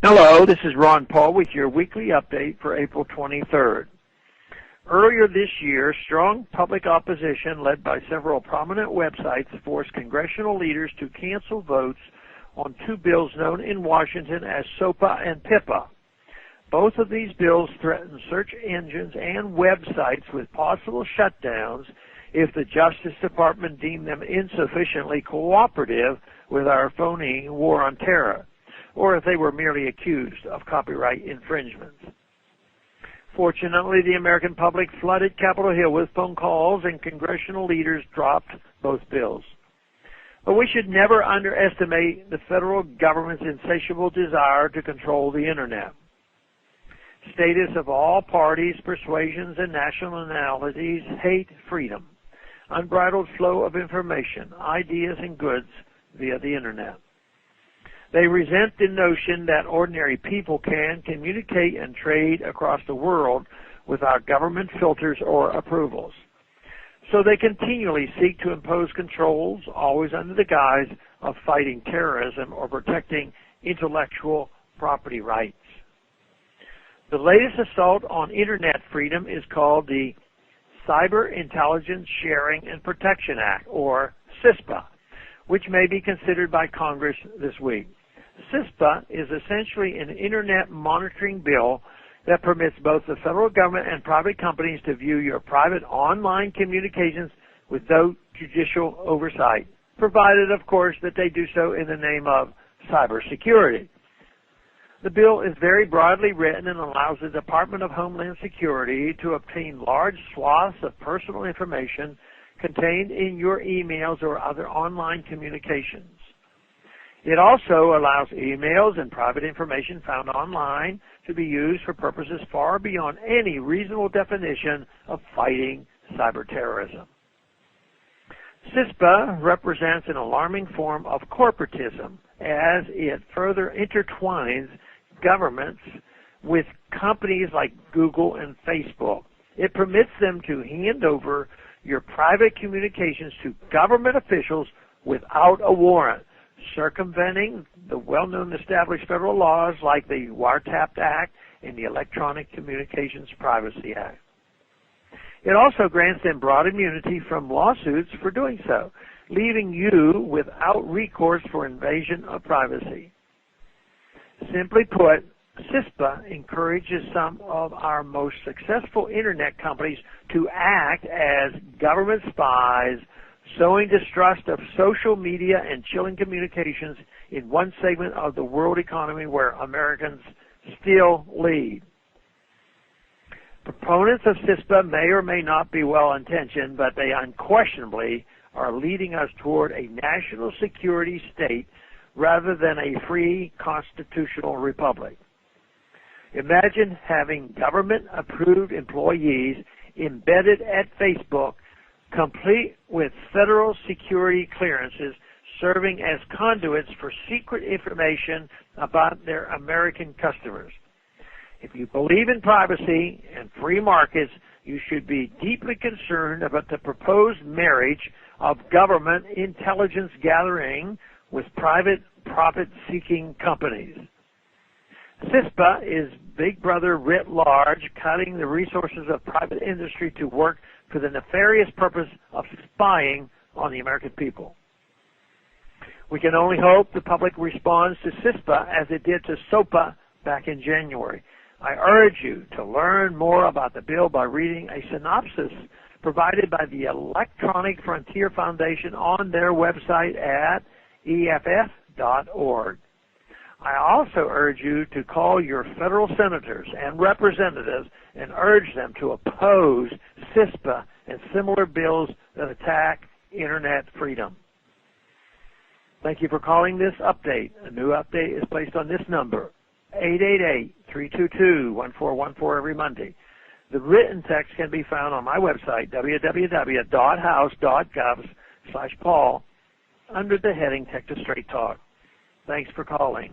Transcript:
Hello, this is Ron Paul with your weekly update for April 23rd. Earlier this year, strong public opposition led by several prominent websites forced congressional leaders to cancel votes on two bills known in Washington as SOPA and PIPA. Both of these bills threaten search engines and websites with possible shutdowns if the Justice Department deemed them insufficiently cooperative with our phony war on terror, or if they were merely accused of copyright infringements. Fortunately, the American public flooded Capitol Hill with phone calls, and congressional leaders dropped both bills. But we should never underestimate the federal government's insatiable desire to control the Internet. Statists of all parties, persuasions, and nationalities hate freedom, unbridled flow of information, ideas, and goods via the Internet. They resent the notion that ordinary people can communicate and trade across the world without government filters or approvals. So they continually seek to impose controls, always under the guise of fighting terrorism or protecting intellectual property rights. The latest assault on Internet freedom is called the Cyber Intelligence Sharing and Protection Act, or Cispa, which may be considered by Congress this week. Cispa is essentially an Internet monitoring bill that permits both the federal government and private companies to view your private online communications with no judicial oversight, provided, of course, that they do so in the name of cybersecurity. The bill is very broadly written and allows the Department of Homeland Security to obtain large swaths of personal information contained in your emails or other online communications. It also allows emails and private information found online to be used for purposes far beyond any reasonable definition of fighting cyberterrorism. Cispa represents an alarming form of corporatism as it further intertwines governments with companies like Google and Facebook. It permits them to hand over your private communications to government officials without a warrant, circumventing the well-known established federal laws like the Wiretap Act and the Electronic Communications Privacy Act. It also grants them broad immunity from lawsuits for doing so, leaving you without recourse for invasion of privacy. Simply put, Cispa encourages some of our most successful Internet companies to act as government spies, sowing distrust of social media and chilling communications in one segment of the world economy where Americans still lead. Proponents of Cispa may or may not be well-intentioned, but they unquestionably are leading us toward a national security state rather than a free constitutional republic. Imagine having government-approved employees embedded at Facebook, complete with federal security clearances, serving as conduits for secret information about their American customers. If you believe in privacy and free markets, you should be deeply concerned about the proposed marriage of government intelligence gathering with private profit-seeking companies. Cispa is Big Brother writ large, cutting the resources of private industry to work for the nefarious purpose of spying on the American people. We can only hope the public responds to Cispa as it did to SOPA back in January. I urge you to learn more about the bill by reading a synopsis provided by the Electronic Frontier Foundation on their website at EFF.org. I also urge you to call your federal senators and representatives and urge them to oppose Cispa and similar bills that attack Internet freedom. Thank you for calling this update. A new update is placed on this number, 888-322-1414 every Monday. The written text can be found on my website, www.house.gov/Paul, under the heading Text to Straight Talk. Thanks for calling.